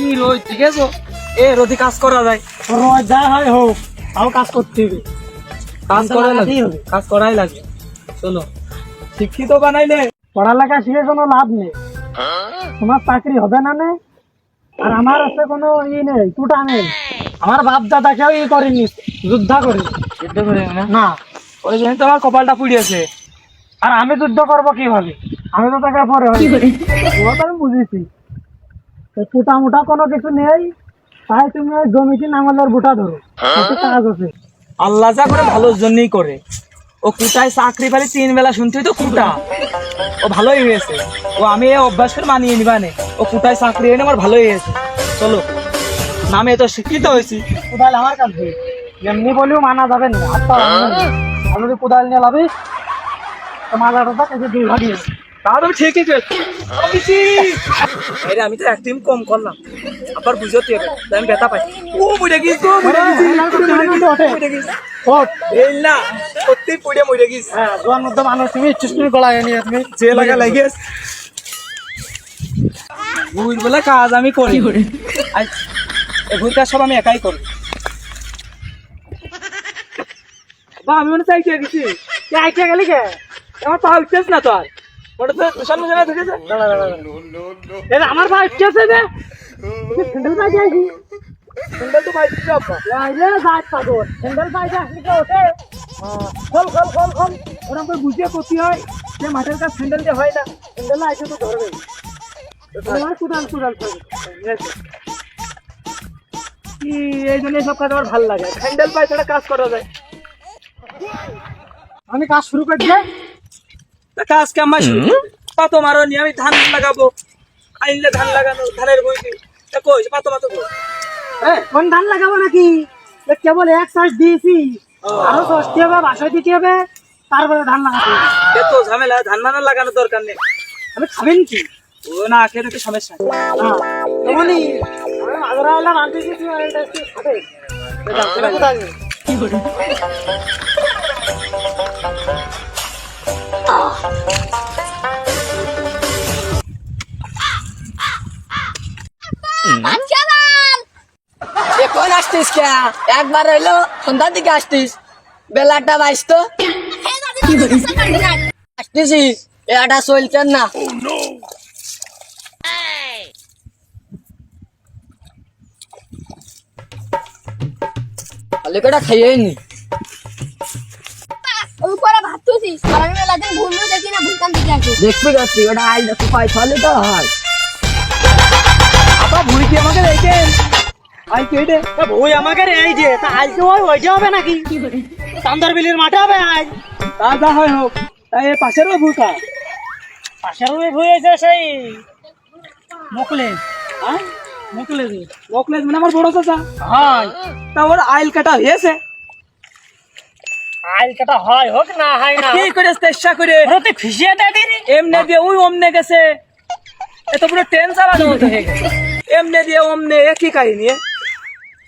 কি রোজ ঠিক আছে এ রোদি কাজ করা যায় রোজ যা হয় হোক তাও কাজ করতে হবে। কাজ করাই লাগে হবে। কাজ করাই লাগে চলো শিক্ষিত বানাইলে পড়ালেখা শিখে কোনো লাভ নেই, তোমার চাকরি হবে না নে। আর আমার আছে কোনো নেই, টুটা নেই। আমার বাপ দাদা কেউ করেনি, যুদ্ধ করেনি। যুদ্ধ করে না না, ওই জন্য তো আমার কপালটা পুড়িয়েছে। আর আমি যুদ্ধ করবো কিভাবে? আমি তো তাকে পরে আমি বুঝেছি টুটা মুটা কোনো কিছু নেই, তাই তুমি ওই জমিতে নাঙ্গলের বুটা ধরো, একটু কাজ আছে। আল্লাহ যা করে ভালোর জন্যই করে। ও কুটায় চাকরি পালি 3 বেলা শুনতে তো কুটা ও ভালোই হয়েছে। ও আমি এই অভ্যাস করে মানিয়ে নিবা নে। ও কুটায় চাকরি এনে আমার ভালোই হয়েছে। চলো নামে তো শিক্ষিত হয়েছি। কোদাল আমার কাছে এমনি বলেও মানা যাবে না। আমি যদি কোদাল নিয়ে লাভিস তো মাজাটা কেটে 2 ভাগিয়ে তা তুমি ঠিকই করেছো। আমি তো একদিন কম করলাম, আবার বুঝতে হবে তাই আমি ব্যথা পাই। ও বুঝে গেছি তো এই না সত্যি পুড়ে মরে গেছি। হ্যাঁ, জোয়ার মধ্যে মানুষ তুমি ইচ্ছুস গলায় নিয়ে তুমি যে লাগা লাগে ভুল বলে কাজ আমি করি। এই ভুল কাজ সব আমি একাই করি। বা আমি মনে চাইতে গেছি আইতে গেলি কে? আমার পা উঠতেছ না তো আর ওটা তো সামনে সামনে ঢুকেছে। এটা আমার ভাই উঠছে রে, স্যান্ডেল পাই যাইছি। স্যান্ডেল তো পাইছি আব্বা। আইলে যাই পাগল, স্যান্ডেল পাই যা আসলে ওঠে। খোল খোল খোল খোল, ওরা তো বুঝিয়ে করতে হয় যে মাঠের কাজ স্যান্ডেল দিয়ে হয় না। স্যান্ডেল আইসে তো ধরবে তোমার কোদাল কোদাল কি এই জন্য সব কাজ আমার ভালো লাগে। স্যান্ডেল পাই ছাড়া কাজ করা যায়। আমি কাজ শুরু করে দিয়ে তা কাজ কেমন শুরু পাতো মারো নি আমি ধান লাগাবো। আইলে ধান লাগানো ধানের বই কই পাতো পাতো কই কোন ধান লাগাবো নাকি? কেবল এক সাইজ দিয়েছি, আরো 60 হবে, বাসায় দিতে হবে, তারপরে ধান লাগাতে হবে। এত ঝামেলা ধান মানা লাগানোর দরকার নেই। আমি খাবেন কি? ও না খেয়ে তো সমস্যা। তেমনি আমি মাজরা এলাম আনতে গেছি, এটা একটু খাবে। এটা কোথায় গেল? কি করে? এখন আসতিস কে? একবার হইলো সন্ধ্যার দিকে আসতিস, বেলাটা বাইস তো আসতিস। এটা চলছেন না। খালি কটা খেয়েই নি। উপরে ভাত তুলছিস আর আমি মেলাতে ঘুরলো দেখি না ভুলকান দিকে আসি। দেখবি গেছি ওটা আইল দেখো পাই তাহলে তো হয়। আপা ভুই কি আমাকে দেখেন আই কেটে ওই আমাকে এই যে তা আজকে ওইটা হবে নাকি? চান্দার বিলের মাঠে হবে আজ। তা যা হয় হোক। তাই এই পাশের ওই ভুকা পাশের ওই হয়েছে সেই মকলে, হ্যাঁ মকলে যে মকলেজ মানে আমার বড় চাচা। হয় তা ওর আইল কাটা হয়েছে। আইল কাটা হয় হোক না হয় না, কি করে চেষ্টা করে ওরা তো ফিসিয়ে দেয় দিনি। এমনে দিয়ে ওই অমনে গেছে। এত পুরো ট্রেন চালানোর মতো হয়ে গেছে। এমনে দিয়ে অমনে একই কাহিনী।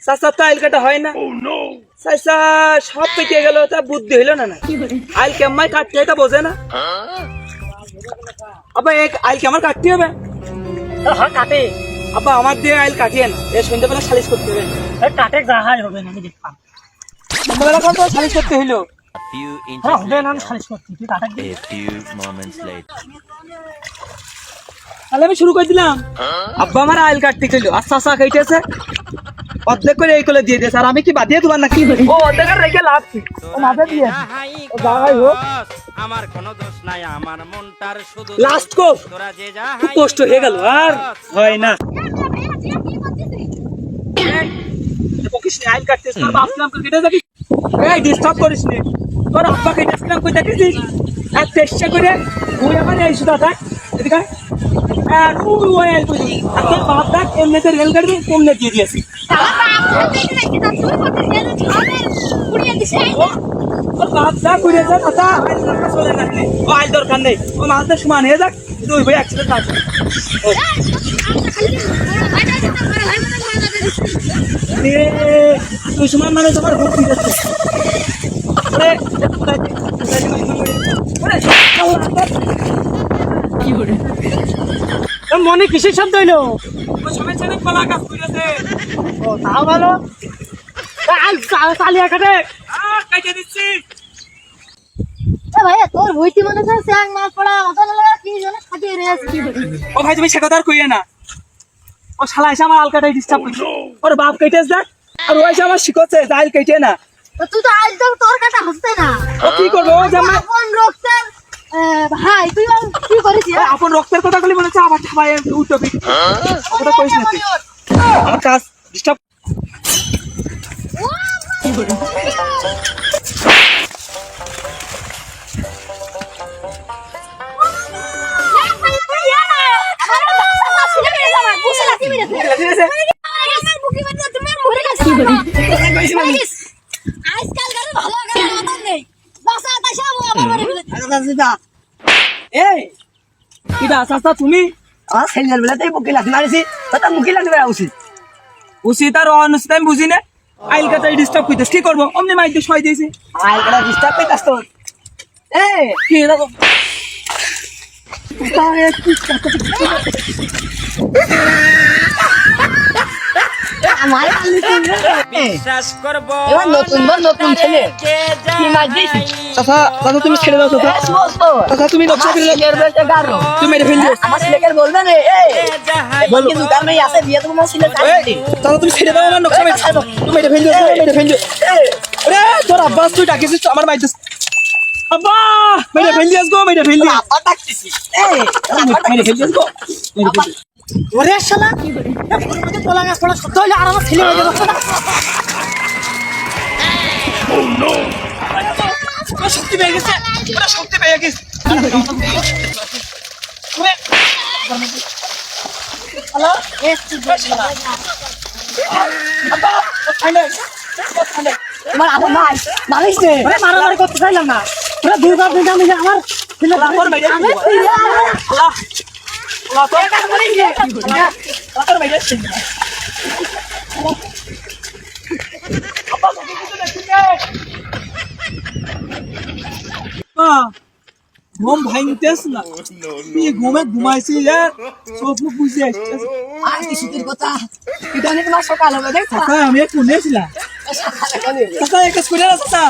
চাচা তো আইল কাটা হয় না। চাচা সব পেটে গেল, তা বুদ্ধি হইলো না। আইল কেমাই কাটতে হয় তা বোঝে না। আবার এক আইল কেমন কাটতে হবে? হ্যাঁ কাটে, আব্বা আমার দিয়ে আইল কাটিয়ে না, এ সন্ধ্যাবেলা সালিশ করতে হবে। কাটে যা হয় হবে না, আমি দেখলাম। সন্ধ্যাবেলা কত সালিশ করতে হইলো? হ্যাঁ হবে না, আমি সালিশ করছি, তুই কাটে দিবি। A few moments later. তাহলে আমি শুরু করে দিলাম। আব্বা আমার আইল কাটতে গেল আর চাচা খাইতেছে অর্ধেক করে এই করে দিয়ে দিয়েছে। আর আমি কি বাদিয়ে তোমার নাকি? ও অর্ধেক রেখে লাভ কি? ও মাঝে দিয়ে ও যাই হোক আমার কোনো দোষ নাই, আমার মনটার শুধু লাস্ট কো তোরা যে যা খুব কষ্ট হয়ে গেল আর হয় না। বকিস নি, আইল কাটতেছ তোর ভাবছিলাম কেটে যাবি। এই ডিস্টার্ব করিস নি, তোর আব্বা কেটেছিলাম কই দেখেছিস? আর চেষ্টা করে ওই আমার এই সুদা থাক এদিকে আর ওই ওই আইল কই আর তোর বাপ দেখ এমনিতে রেল গাড়ি কমনে দিয়ে দিয়েছি। তোর বাপ যা করে যা কথা আইল দরকার চলে না। ও আইল দরকার নেই, ও মাঝে সমান হয়ে যাক, দুই ভাই একসাথে থাক। তুই সমান মানে তোমার ভক্তি যাচ্ছে। মনে কিসের শব্দ হইলো? ওই সময় ছেলে কলা গাছ কইরাছে ও তাও ভালো চালিয়া কাটে কাটে দিচ্ছি ভাইয়া তোর ভইতি মনে হয় স্যাং মাছ পড়া মাথা লাগা কি জানে খাটিয়ে রেছে কি করে ও ভাই তুমি সে কথা আর কইয়ে না ও শালা এসে আমার আলকাটাই ডিস্টার্ব করছে ওর বাপ কেটে যাক আর ও এসে আমার শিখছে জাইল কেটে না তো তুই তো আজ তো তোর কাটা হচ্ছে না ও কি করবো ও যে আমার কোন রক্তের ভাই তুই কি করেছিস আপন রক্তের কথা বলি মনে হচ্ছে আবার ঠাবাই উঠবি ওটা কইস না তুই। আমার কাজ ডিস্টার্ব এই কিডা চাচা তুমি আমার ছেলের বেলাতেই বুকে লাথি মারিছি তো মুখে লাগবে উচিত উচিত আর অনুচিত আমি বুঝি না আইল কাটাই ডিস্টার্ব কইতেছ কি করবো অমনি মাইকে সয় দিয়েছি আই করা ডিস্টার্ব পেতাস তো কি দেখো আমার বিশ্বাস করব এবার নতুন ছেলে কি মার দিয়েছি চাচা চাচা তুমি ছেড়ে দাও চাচা চাচা তুমি নকশা করে দাও তুমি মেরে ফেলবে আমার ছেলেকে বলবে না বল কিন্তু তার মেয়ে আছে বিয়ে তোমার ছেলে চাচা তুমি ছেড়ে দাও আমার নকশা মেরে তুমি মেরে ফেলবে মেরে ফেলবে আরে তোর আব্বাস তুই ডাকিছিস আমার মাইতে আব্বা মেরে ফেললি আসগো মেরে ফেললি আব্বা ডাকতেছি মেরে ফেললি আসগো মেরে ফেললি ওরে শালা কলা গাছ পড়া সত্য হইলে আর আমার ছেলে হয়ে যাবে শক্তি পেয়ে গেছে ওরা শক্তি পেয়ে গেছে তোমার আপন ভাই মারিস রে মারামারি করতে চাইলাম না তোরা দুর্গা পূজা মিলে আমার ছেলে তোর মেরে আল্লাহ আল্লাহ তোর কাছে বলি রে তোর মেরে আব্বা তোকে কিছু দেখছিস ঘুম ভাঙতেছ না তুই ঘুমে ঘুমাইছিস ইয়ার সব মুখ বুঝে আসছিস আর কি শীতের কথা এটা নিয়ে তোমার সকাল হবে দেখো চাচা আমি কোনে ছিলাম চাচা এক কাজ করে না চাচা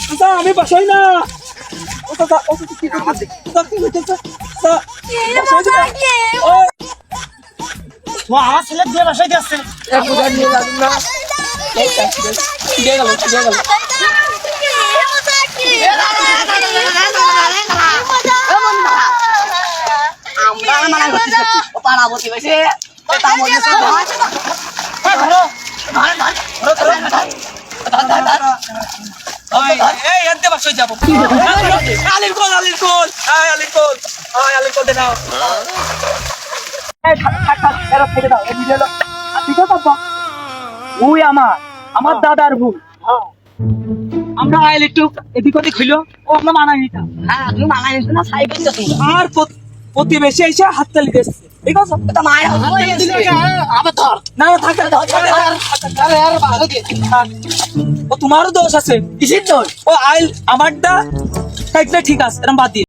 চাচা আমি বাসাই না ও চাচা ও চাচা কি করছিস চাচা কি করছিস চাচা ও আমার ছেলে দিয়ে বাসায় যাচ্ছে এক উদার নিয়ে যাবেন না দিয়ে গেল আমরা মানা করতেছি ও পাড়া বসে বসে তার মধ্যে সব এই এতে বাসায় যাব আলির কোল আলির কোল আলির কোল আলির কোল দে নাও এই থাক থাক এরা থেকে দাও এই ভিডিও ঠিক আছে বাবা ওই আমার দাদার ভুল আমরা আইল একটু এদিক ওদিক হইলো ও আমরা মানাই নিতাম হ্যাঁ তুমি মানা নিছো না সাইকেল তো তুমি আর প্রতিবেশী এসে হাততালি দিচ্ছে ঠিক আছে তো মায়ের আবার ধর না না থাক ও তোমারও দোষ আছে কিসের দোষ ও আইল আমারটা ঠিক আছে এরকম বাদ দিয়ে